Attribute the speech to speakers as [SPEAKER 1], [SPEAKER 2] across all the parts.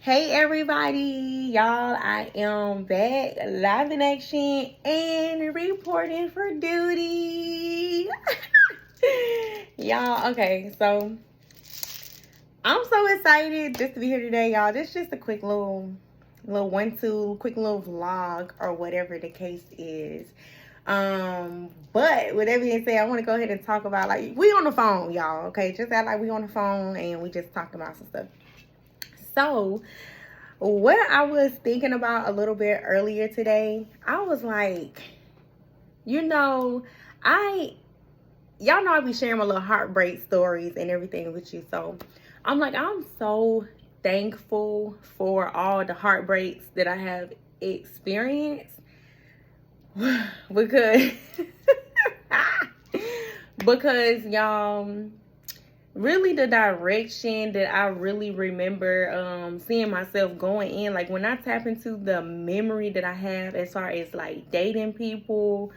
[SPEAKER 1] Hey everybody, y'all, I am back live in action and reporting for duty. Y'all, okay, so I'm so excited just to be here today, y'all. This is just a quick little quick little vlog or whatever the case is. But with that being said, I want to go ahead and talk about, like, we on the phone, y'all, okay? Just act like we on the phone and we just talking about some stuff. So, what I was thinking about a little bit earlier today, I was like, y'all know I be sharing my little heartbreak stories and everything with you. So I'm like, I'm so thankful for all the heartbreaks that I have experienced because y'all, really the direction that I really remember seeing myself going in, like when I tap into the memory that I have as far as like dating people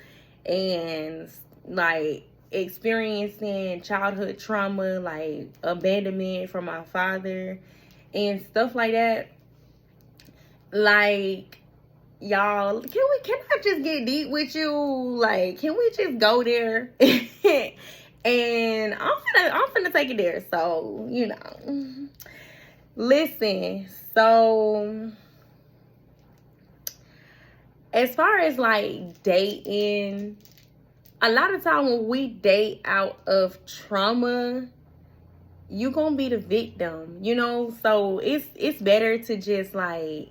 [SPEAKER 1] and like experiencing childhood trauma, like abandonment from my father and stuff like that. Like, y'all, can I just get deep with you? Like, can we just go there? And I'm finna take it there. So, listen. So, as far as like dating, a lot of time when we date out of trauma, you gonna be the victim, So it's better to just like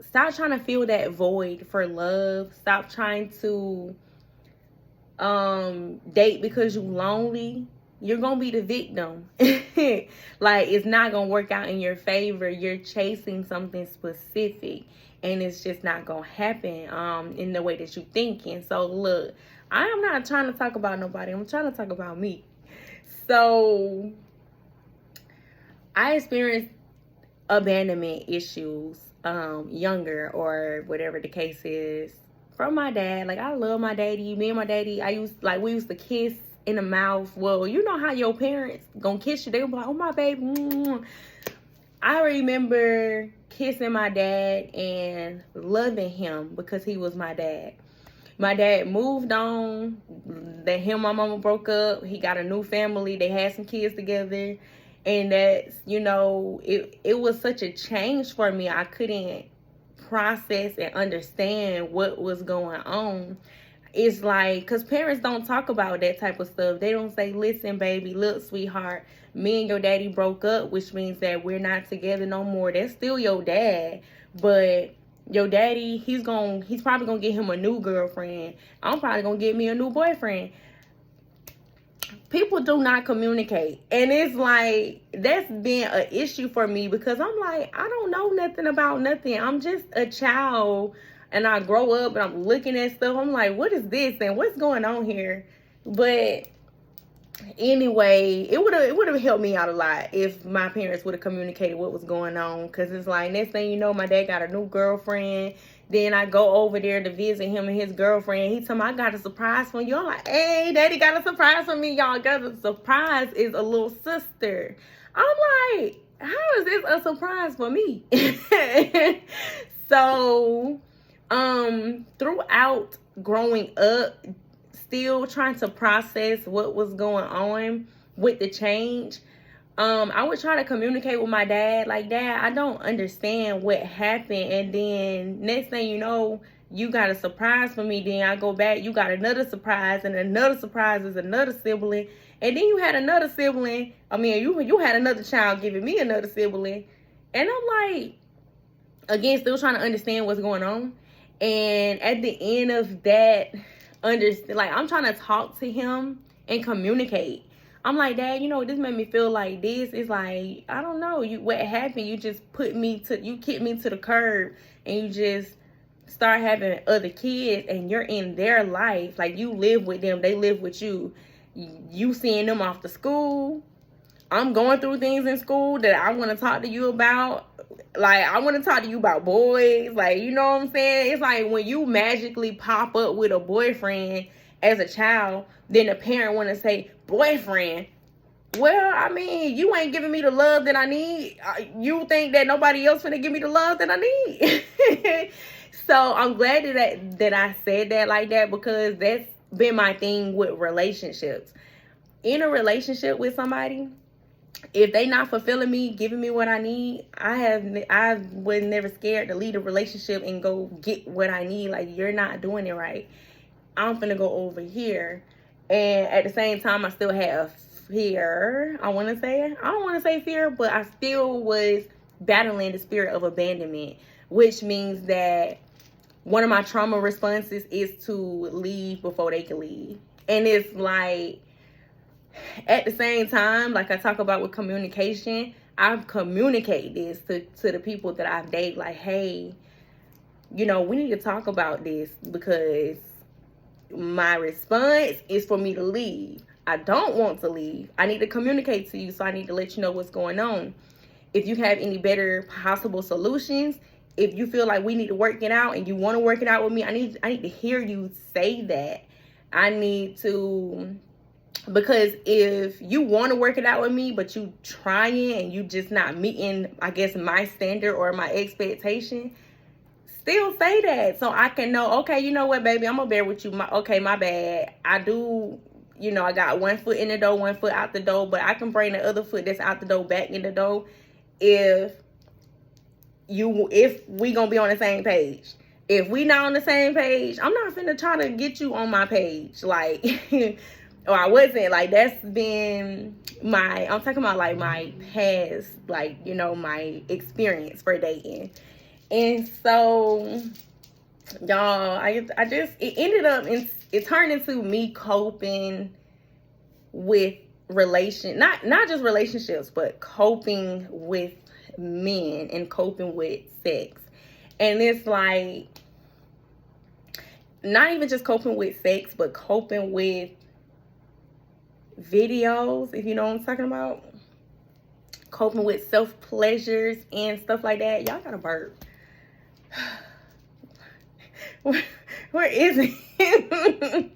[SPEAKER 1] stop trying to fill that void for love. Stop trying to date because you lonely. You're gonna be the victim. Like, it's not gonna work out in your favor. You're chasing something specific and it's just not gonna happen in the way that you're thinking. So look, I am not trying to talk about nobody. I'm trying to talk about me. So I experienced abandonment issues younger, or whatever the case is, from my dad. Like, I love my daddy. Me and my daddy, we used to kiss in the mouth. Well, you know how your parents gonna kiss you. They gonna be like, oh, my baby. Mm. I remember kissing my dad and loving him because he was my dad. My dad moved on. That him and my mama broke up. He got a new family. They had some kids together. And that's, it was such a change for me. I couldn't process and understand what was going on. It's like, because parents don't talk about that type of stuff. They don't say, listen, baby, look, sweetheart, me and your daddy broke up, which means that we're not together no more. That's still your dad. But your daddy, he's probably going to get him a new girlfriend. I'm probably going to get me a new boyfriend. People do not communicate. And it's like, that's been an issue for me because I'm like, I don't know nothing about nothing. I'm just a child and I grow up and I'm looking at stuff. I'm like, what is this and what's going on here? But anyway, it would have helped me out a lot if my parents would have communicated what was going on. Because it's like, next thing you know, my dad got a new girlfriend. Then I go over there to visit him and his girlfriend. He told me, I got a surprise for you. I'm like, hey, daddy got a surprise for me, y'all. Got a surprise is a little sister. I'm like, how is this a surprise for me? So, throughout growing up, still trying to process what was going on with the change, I would try to communicate with my dad, like, Dad, I don't understand what happened. And then next thing you know, you got a surprise for me. Then I go back, you got another surprise, and another surprise is another sibling. And then you had another sibling. I mean, you had another child giving me another sibling. And I'm like, again, still trying to understand what's going on. And at the end of that, I'm trying to talk to him and communicate. I'm like, Dad, this made me feel like this. It's like, I don't know, what happened? You just kicked me to the curb, and you just start having other kids, and you're in their life. Like, you live with them, they live with you. You seeing them off to school. I'm going through things in school that I want to talk to you about. Like, I want to talk to you about boys. Like, you know what I'm saying? It's like when you magically pop up with a boyfriend as a child, then the parent want to say, boyfriend. Well, I mean, you ain't giving me the love that I need. You think that nobody else finna give me the love that I need? So I'm glad that I said that like that, because that's been my thing with relationships. In a relationship with somebody, if they not fulfilling me, giving me what I need, I was never scared to leave a relationship and go get what I need. Like, you're not doing it right. I'm finna go over here. And at the same time, I still have fear. I don't want to say fear, but I still was battling the spirit of abandonment, which means that one of my trauma responses is to leave before they can leave. And it's like, at the same time, like I talk about with communication, I've communicated this to the people that I've dated, like, hey, we need to talk about this, because my response is for me to leave. I don't want to leave. I need to communicate to you, so I need to let you know what's going on. If you have any better possible solutions, if you feel like we need to work it out and you want to work it out with me, I need to hear you say that. I need to, because if you want to work it out with me, but you trying and you just not meeting, I guess, my standard or my expectation, still say that, so I can know, okay, you know what, baby, I'm gonna bear with you. My bad. I do, I got one foot in the door, one foot out the door, but I can bring the other foot that's out the door back in the door if we gonna be on the same page. If we not on the same page, I'm not finna try to get you on my page, like, or I wasn't, like, that's been I'm talking about like my past, like, my experience for dating. And so, y'all, it ended up, it turned into me coping with not just relationships, but coping with men and coping with sex. And it's like, not even just coping with sex, but coping with videos, if you know what I'm talking about. Coping with self-pleasures and stuff like that. Y'all got a burp. Where is it?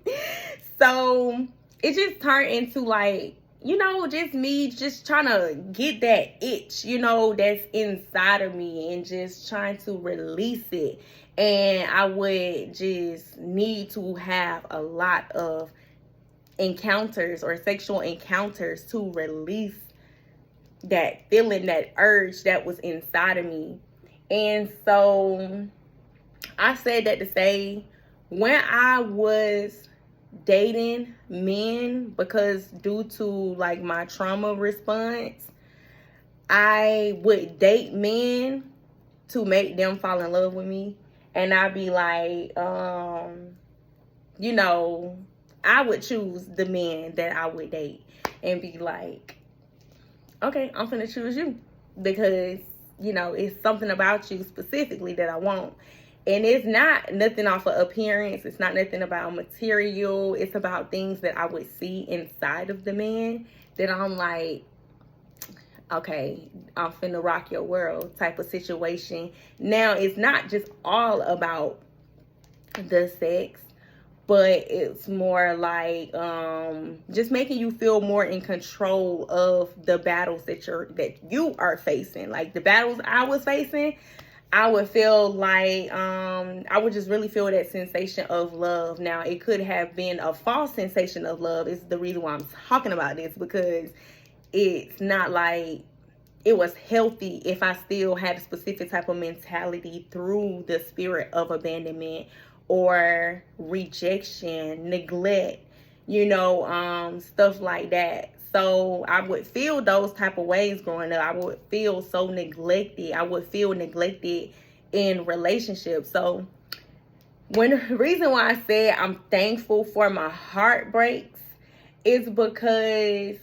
[SPEAKER 1] So it just turned into like, just me just trying to get that itch, that's inside of me, and just trying to release it. And I would just need to have a lot of encounters or sexual encounters to release that feeling, that urge that was inside of me. And so I said that to say, when I was dating men, because due to like my trauma response, I would date men to make them fall in love with me. And I'd be like, I would choose the men that I would date and be like, okay, I'm finna choose you, because it's something about you specifically that I want. And it's not nothing off of appearance. It's not nothing about material. It's about things that I would see inside of the man that I'm like, okay, I'm finna rock your world type of situation. Now, it's not just all about the sex, but it's more like just making you feel more in control of the battles that you are facing. Like the battles I was facing, I would feel like I would just really feel that sensation of love. Now, it could have been a false sensation of love. Is the reason why I'm talking about this, because it's not like it was healthy if I still had a specific type of mentality through the spirit of abandonment or rejection, neglect, stuff like that. So I would feel those type of ways growing up. I would feel so neglected. I would feel neglected in relationships. So the reason why I said I'm thankful for my heartbreaks is because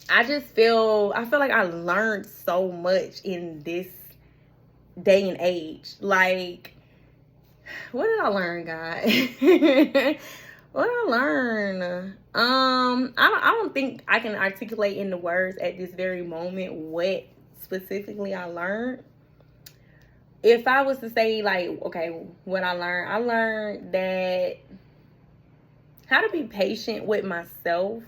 [SPEAKER 1] I feel like I learned so much in this day and age. Like, what did I learn, God? What did I learn? I don't think I can articulate in the words at this very moment what specifically I learned. If I was to say, like, okay, what I learned that how to be patient with myself,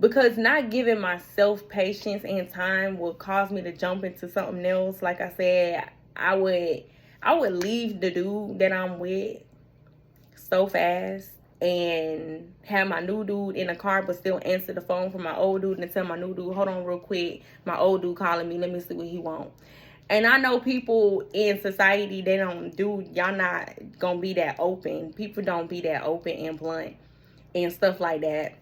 [SPEAKER 1] because not giving myself patience and time will cause me to jump into something else. Like I said, I would leave the dude that I'm with so fast and have my new dude in the car but still answer the phone from my old dude and tell my new dude, hold on real quick, my old dude calling me, let me see what he want. And I know people in society, they don't do, y'all not gonna be that open. People don't be that open and blunt and stuff like that.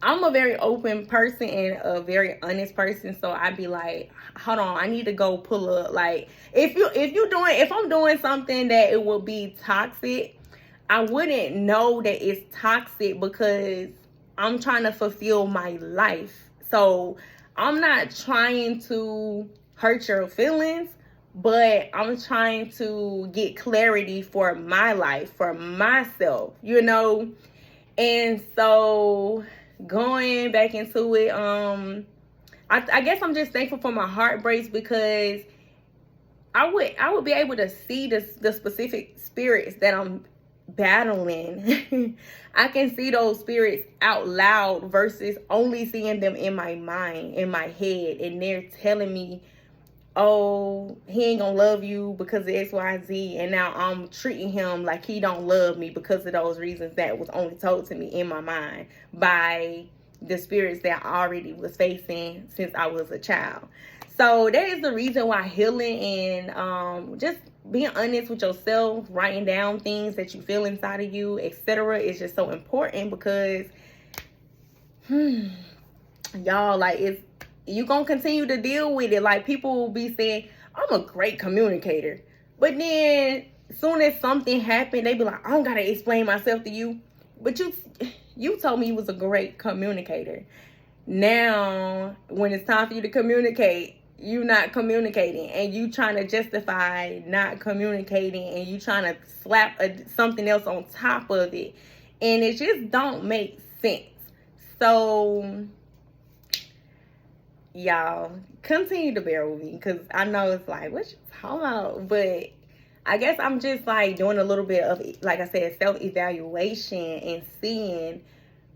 [SPEAKER 1] I'm a very open person and a very honest person, so I'd be like, hold on, I need to go pull up. Like, if I'm doing something that it will be toxic, I wouldn't know that it's toxic because I'm trying to fulfill my life. So I'm not trying to hurt your feelings, but I'm trying to get clarity for my life, for myself, you know? And so going back into it, I guess I'm just thankful for my heartbreaks because I would be able to see the specific spirits that I'm battling. I can see those spirits out loud versus only seeing them in my mind, in my head, and they're telling me, oh, he ain't gonna love you because of XYZ, and now I'm treating him like he don't love me because of those reasons that was only told to me in my mind by the spirits that I already was facing since I was a child. So that is the reason why healing and just being honest with yourself, writing down things that you feel inside of you, etc., is just so important because y'all, like, it's you gonna continue to deal with it. Like, people will be saying, I'm a great communicator, but then as soon as something happened, they be like, I don't gotta explain myself to you, but you told me you was a great communicator. Now when it's time for you to communicate, you not communicating, and you trying to justify not communicating, and you trying to slap something else on top of it, and it just don't make sense. So y'all continue to bear with me because I know it's like, what you talking about? But I guess I'm just like doing a little bit of, like I said, self-evaluation and seeing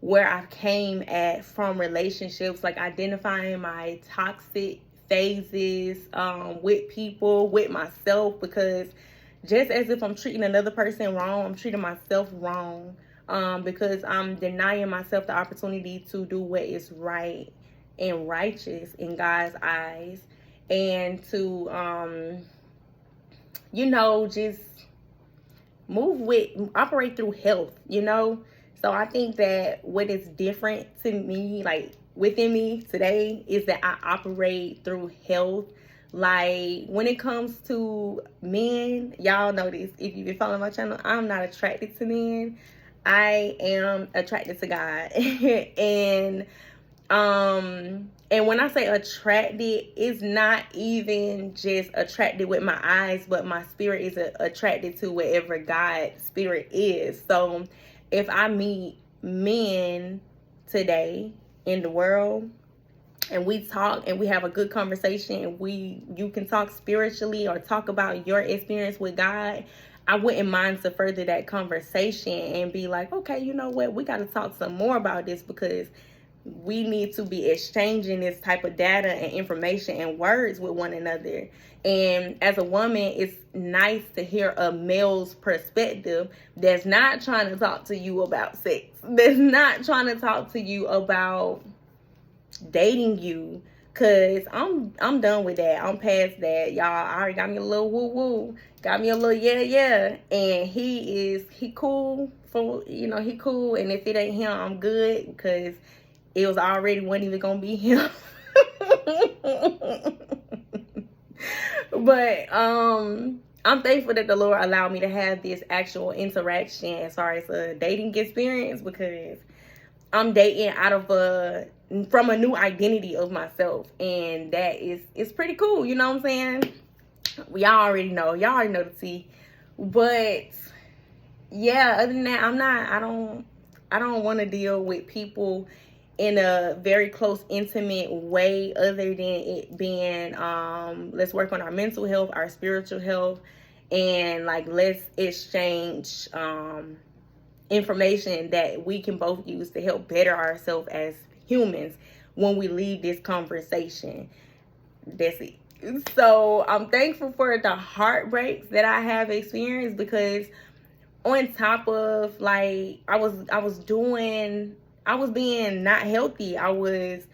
[SPEAKER 1] where I came at from relationships, like identifying my toxic phases with people, with myself, because just as if I'm treating another person wrong, I'm treating myself wrong because I'm denying myself the opportunity to do what is right and righteous in God's eyes, and to just operate through health, So I think that what is different to me, like within me today, is that I operate through health. Like when it comes to men, y'all know this, if you've been following my channel, I'm not attracted to men. I am attracted to God. And when I say attracted, it's not even just attracted with my eyes, but my spirit is attracted to wherever God's spirit is. So if I meet men today in the world and we talk and we have a good conversation and you can talk spiritually or talk about your experience with God, I wouldn't mind to further that conversation and be like, okay, you know what? We got to talk some more about this because we need to be exchanging this type of data and information and words with one another. And as a woman, it's nice to hear a male's perspective that's not trying to talk to you about sex, that's not trying to talk to you about dating you, because I'm done with that. I'm past that, y'all. I already got me a little woo-woo, got me a little yeah, and he cool for, he cool, and if it ain't him, I'm good, because it was already wasn't even gonna be him. But I'm thankful that the Lord allowed me to have this actual interaction as far as a dating experience, because I'm dating from a new identity of myself, and that is pretty cool. You know what I'm saying? Y'all already know the tea. But yeah, other than that, I don't want to deal with people in a very close, intimate way, other than it being let's work on our mental health, our spiritual health, and like let's exchange information that we can both use to help better ourselves as humans when we leave this conversation. That's it. So I'm thankful for the heartbreaks that I have experienced, because on top of, like, I was being not healthy. I was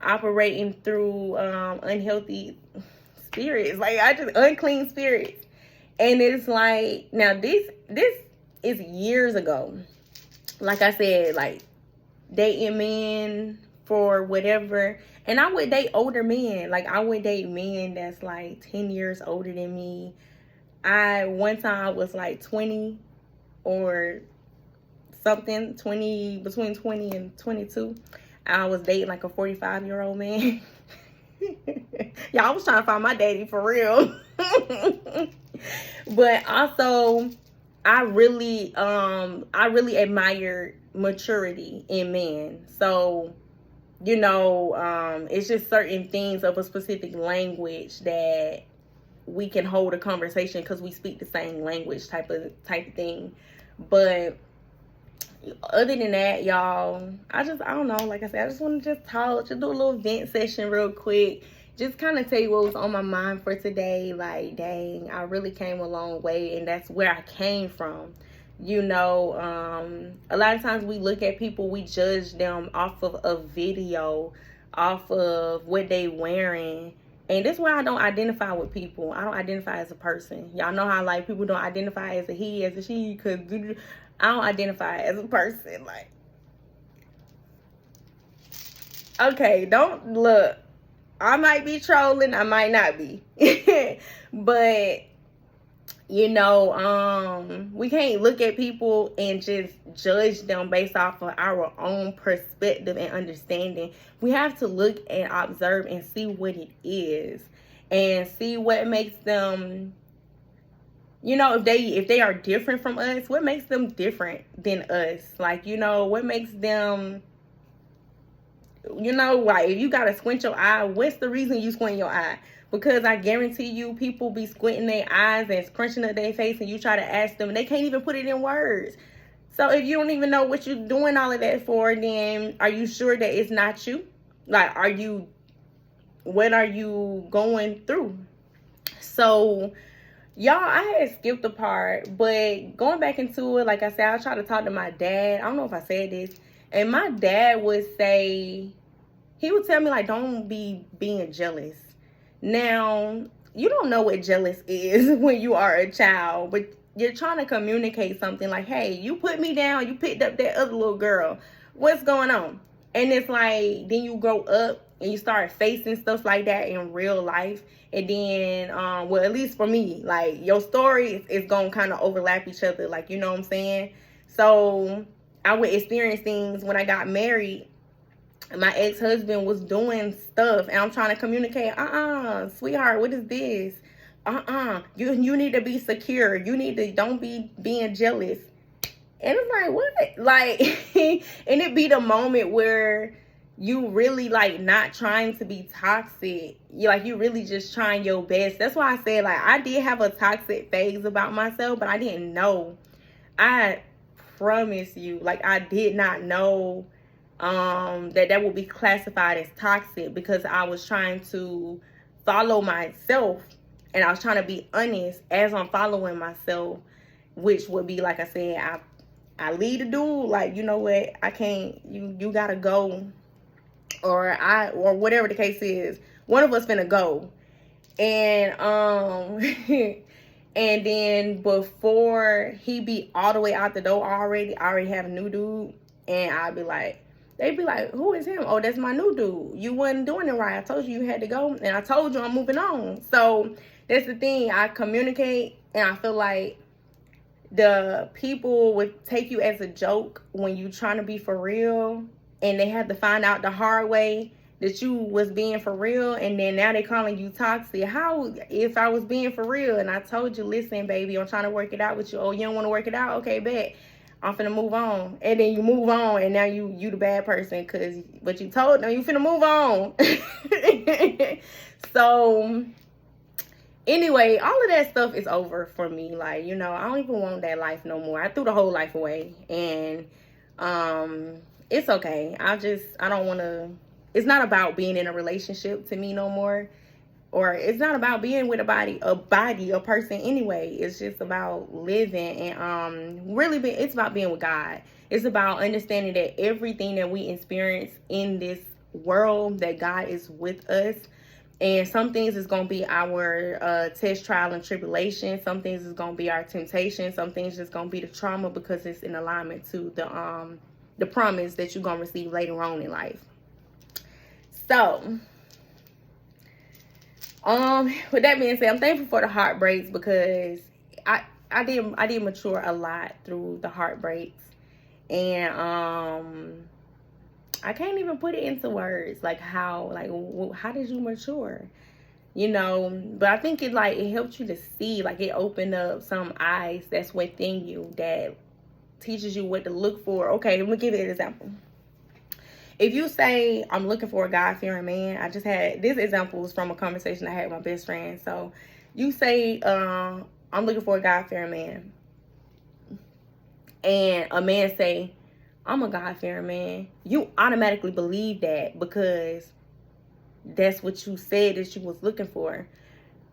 [SPEAKER 1] operating through unhealthy spirits, like I just unclean spirits. And it's like, now this is years ago. Like I said, like, dating men for whatever, and I would date older men. Like, I would date men that's like 10 years older than me. One time I was like 20 or something, between 20 and 22. I was dating like a 45-year-old man. Yeah, I was trying to find my daddy for real. But also, I really admire maturity in men. So, it's just certain things of a specific language that we can hold a conversation because we speak the same language, type of thing. But other than that, y'all, I don't know. Like I said, I just want to just talk, just do a little vent session real quick. Just kind of tell you what was on my mind for today. Like, dang, I really came a long way, and that's where I came from. A lot of times we look at people, we judge them off of a video, off of what they wearing. And that's why I don't identify with people. I don't identify as a person. Y'all know how, like, people don't identify as a he, as a she, because I don't identify as a person. Like, okay, don't look. I might be trolling, I might not be. But, we can't look at people and just judge them based off of our own perspective and understanding. We have to look and observe and see what it is, and see what makes them, if they are different from us, what makes them different than us? Like, what makes them, like, if you gotta squint your eye, what's the reason you squint your eye? Because I guarantee you, people be squinting their eyes and scrunching up their face, and you try to ask them, and they can't even put it in words. So if you don't even know what you're doing all of that for, then are you sure that it's not you? Like, what are you going through? So, y'all, I had skipped a part, but going back into it, like I said, I try to talk to my dad. I don't know if I said this. And my dad would tell me, like, don't be being jealous. Now, you don't know what jealous is when you are a child, but you're trying to communicate something like, hey, you put me down, you picked up that other little girl. What's going on? And it's like, then you grow up and you start facing stuff like that in real life. And then, well, at least for me, like, your story is going to kind of overlap each other. Like, you know what I'm saying? So I would experience things when I got married. My ex-husband was doing stuff, and I'm trying to communicate. Sweetheart, what is this? You need to be secure. Don't be being jealous. And it's like, what? Like, and it be the moment where you really, like, not trying to be toxic. You really just trying your best. That's why I said, like, I did have a toxic phase about myself, but I didn't know. I promise you, like, I did not know that would be classified as toxic, because I was trying to follow myself, and I was trying to be honest as I'm following myself, which would be, like I said, I lead a dude, like, you know what, I can't, you gotta go, or whatever the case is, one of us finna go. And and then before he be all the way out the door I already have a new dude, and I'd be like, they'd be like, who is him? Oh, that's my new dude. You wasn't doing it right. I told you had to go, and I told you I'm moving on. So that's the thing. I communicate, and I feel like the people would take you as a joke when you trying to be for real, and they have to find out the hard way that you was being for real, and then now they calling you toxic. How, if I was being for real and I told you, listen, baby, I'm trying to work it out with you. Oh, you don't want to work it out? Okay, bet. I'm finna move on. And then you move on, and now you the bad person, but you told them you finna move on. So anyway, all of that stuff is over for me. Like, I don't even want that life no more. I threw the whole life away. And it's okay. I don't want to, it's not about being in a relationship to me no more. Or it's not about being with a person anyway. It's just about living and really it's about being with God. It's about understanding that everything that we experience in this world, that God is with us. And some things is going to be our test, trial, and tribulation. Some things is going to be our temptation. Some things is going to be the trauma, because it's in alignment to the promise that you're going to receive later on in life. So, with that being said, I'm thankful for the heartbreaks, because I did mature a lot through the heartbreaks. And I can't even put it into words, like how did you mature? You know, but I think it helped you to see, like it opened up some eyes that's within you that teaches you what to look for. Okay, let me give you an example. If you say, I'm looking for a God-fearing man, I just had, this example was from a conversation I had with my best friend. So you say, I'm looking for a God-fearing man. And a man say, I'm a God-fearing man. You automatically believe that, because that's what you said that you was looking for.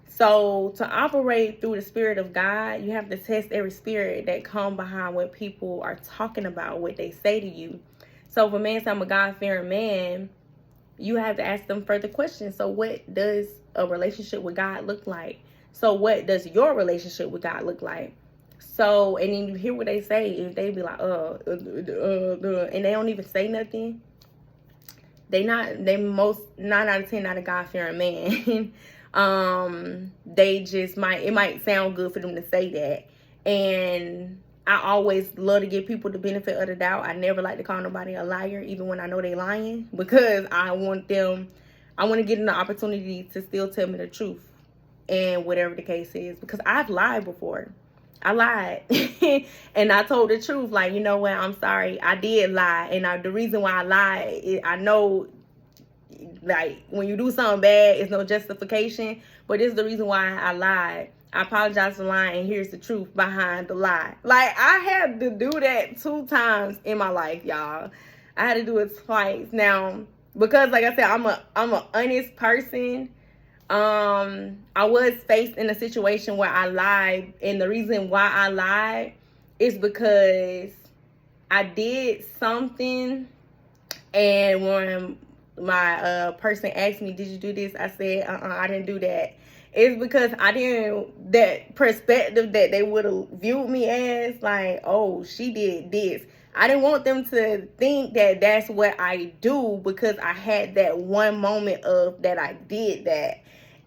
[SPEAKER 1] So to operate through the spirit of God, you have to test every spirit that come behind what people are talking about, what they say to you. So if a man says, I'm a God-fearing man, you have to ask them further questions. So what does a relationship with God look like? So what does your relationship with God look like? So, and then you hear what they say. If they be like, and they don't even say nothing, they most 9 out of 10 not a God-fearing man. They just it might sound good for them to say that. And I always love to give people the benefit of the doubt. I never like to call nobody a liar, even when I know they lying, because I want to give them the opportunity to still tell me the truth, and whatever the case is, because I've lied before. I lied and I told the truth. Like, you know what? I'm sorry. I did lie. And the reason why I lied, I know, like, when you do something bad, it's no justification. But this is the reason why I lied. I apologize for lying, and here's the truth behind the lie. Like, I had to do that 2 times in my life, y'all. I had to do it twice. Now, because like I said, I'm an honest person. I was faced in a situation where I lied, and the reason why I lied is because I did something, and when my person asked me, did you do this? I said, I didn't do that. It's because I didn't, that perspective that they would have viewed me as, like, oh, she did this. I didn't want them to think that that's what I do, because I had that one moment of that I did that.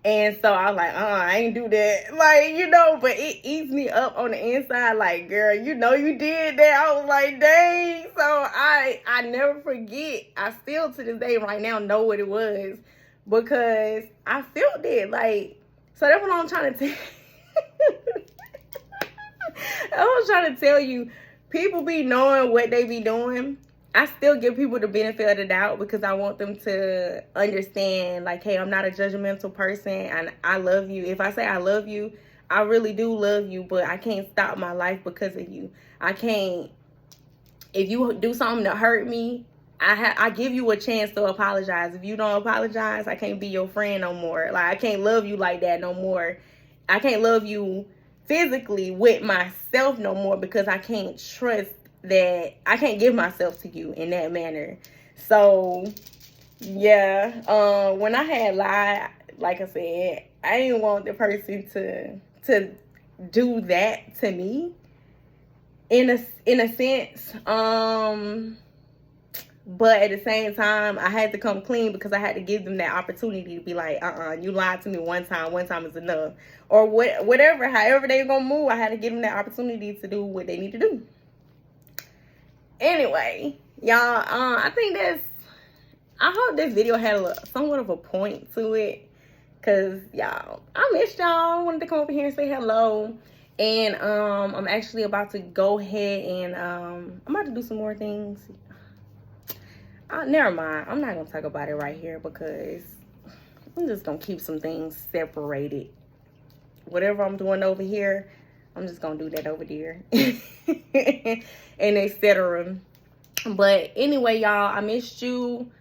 [SPEAKER 1] And so I was like, I ain't do that. Like, you know, but it eats me up on the inside. Like, girl, you know you did that. I was like, dang. So I never forget. I still to this day right now know what it was, because I felt it. Like, so that's what I'm trying to tell I was trying to tell you. People be knowing what they be doing. I still give people the benefit of the doubt, because I want them to understand, like, hey, I'm not a judgmental person, and I love you. If I say I love you, I really do love you, but I can't stop my life because of you. I can't, if you do something to hurt me, I give you a chance to apologize. If you don't apologize, I can't be your friend no more. Like, I can't love you like that no more. I can't love you physically with myself no more, because I can't trust that I can't give myself to you in that manner. So yeah, when I had lied, like I said, I didn't want the person to do that to me in a sense. But at the same time, I had to come clean, because I had to give them that opportunity to be like, you lied to me one time is enough. Or whatever, however they're gonna move, I had to give them that opportunity to do what they need to do. Anyway, y'all, I hope this video had somewhat of a point to it, because y'all, I missed y'all. I wanted to come over here and say hello. And I'm actually about to go ahead and I'm about to do some more things. Never mind, I'm not gonna talk about it right here, because I'm just gonna keep some things separated. Whatever I'm doing over here, I'm just gonna do that over there. And etc. But anyway, y'all, I missed you.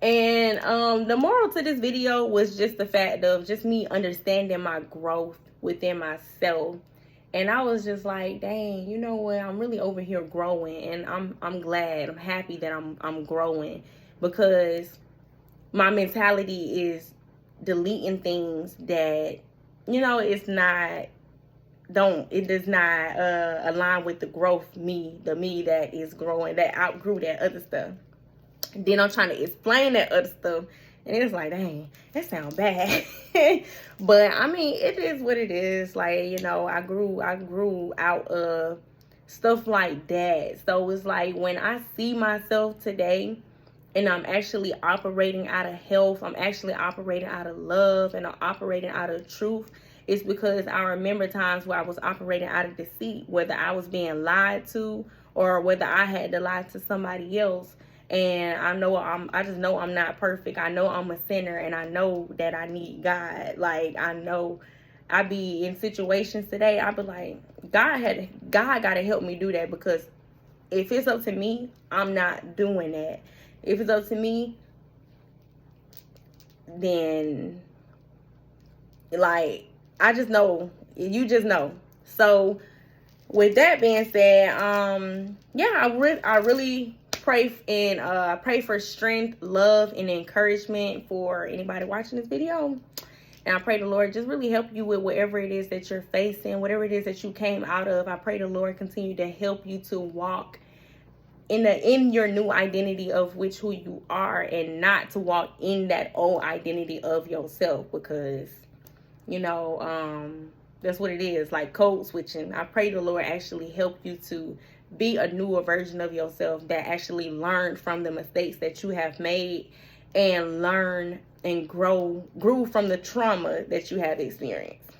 [SPEAKER 1] And the moral to this video was just the fact of just me understanding my growth within myself. And I was just like, dang, you know what? I'm really over here growing, and I'm glad. I'm happy that I'm growing, because my mentality is deleting things that, you know, it does not align with the growth the me that is growing, that outgrew that other stuff. Then I'm trying to explain that other stuff, and it's like, dang, that sounds bad. But I mean, it is what it is. Like, you know, I grew out of stuff like that. So it's like, when I see myself today and I'm actually operating out of health, I'm actually operating out of love, and I'm operating out of truth, it's because I remember times where I was operating out of deceit, whether I was being lied to or whether I had to lie to somebody else. And I just know I'm not perfect. I know I'm a sinner, and I know that I need God. Like, I know I be in situations today, I be like, God got to help me do that, because if it's up to me, I'm not doing that. If it's up to me, then, like, I just know, you just know. So with that being said, yeah, I really pray for strength, love, and encouragement for anybody watching this video. And I pray the Lord just really help you with whatever it is that you're facing, whatever it is that you came out of. I pray the Lord continue to help you to walk in your new identity of who you are, and not to walk in that old identity of yourself, because, you know, that's what it is, like code switching. I pray the Lord actually help you to be a newer version of yourself that actually learned from the mistakes that you have made, and learn and grew from the trauma that you have experienced.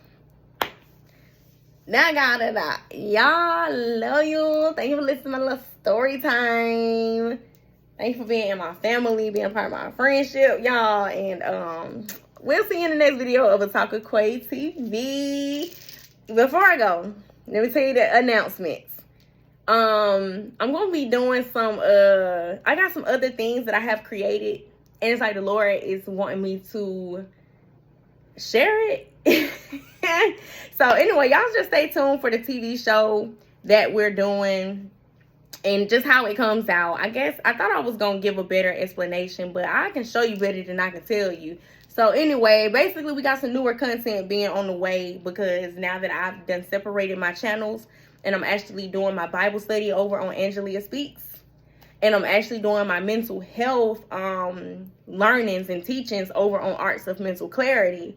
[SPEAKER 1] Now I got it out. Y'all, love you. Thank you for listening to my little story time. Thank you for being in my family, being part of my friendship, y'all. And we'll see you in the next video of Ataka Quay TV. Before I go, let me tell you the announcements. I'm gonna be doing some I got some other things that I have created, and it's like the Lord is wanting me to share it. So anyway, y'all just stay tuned for the TV show that we're doing and just how it comes out. I guess I thought I was gonna give a better explanation, but I can show you better than I can tell you. So anyway, basically we got some newer content being on the way, because now that I've done separated my channels, and I'm actually doing my Bible study over on Angelia Speaks, and I'm actually doing my mental health learnings and teachings over on Arts of Mental Clarity,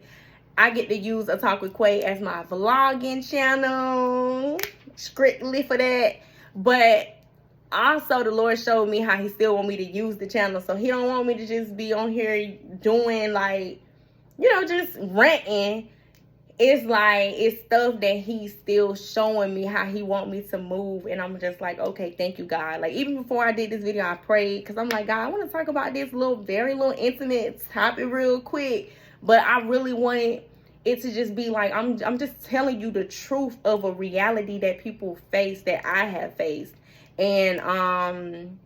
[SPEAKER 1] I get to use A Talk with Quay as my vlogging channel, strictly for that. But also the Lord showed me how he still want me to use the channel. So he don't want me to just be on here doing, like, you know, just ranting. It's like, it's stuff that he's still showing me how he want me to move. And I'm just like, okay, thank you, God. Like, even before I did this video, I prayed, because I'm like, God, I want to talk about this very little intimate topic real quick. But I really wanted it to just be like, I'm just telling you the truth of a reality that people face, that I have faced. And,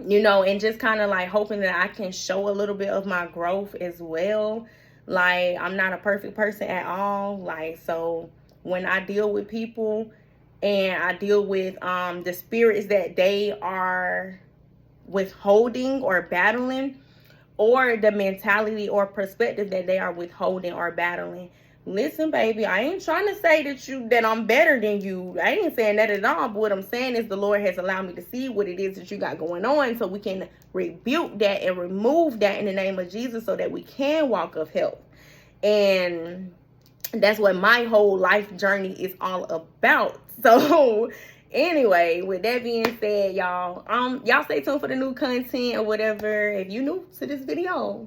[SPEAKER 1] you know, and just kind of like hoping that I can show a little bit of my growth as well. Like, I'm not a perfect person at all. Like, so when I deal with people and I deal with the spirits that they are withholding or battling, or the mentality or perspective that they are withholding or battling, listen, baby, I ain't trying to say that I'm better than you. I ain't saying that at all. But what I'm saying is the Lord has allowed me to see what it is that you got going on, so we can rebuke that and remove that in the name of Jesus, so that we can walk of health. And that's what my whole life journey is all about. So anyway, with that being said, y'all stay tuned for the new content or whatever. If you new to this video,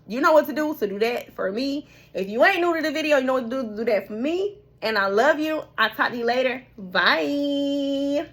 [SPEAKER 1] you know what to do, so do that for me. If you ain't new to the video, you know what to do that for me. And I love you. I'll talk to you later. Bye.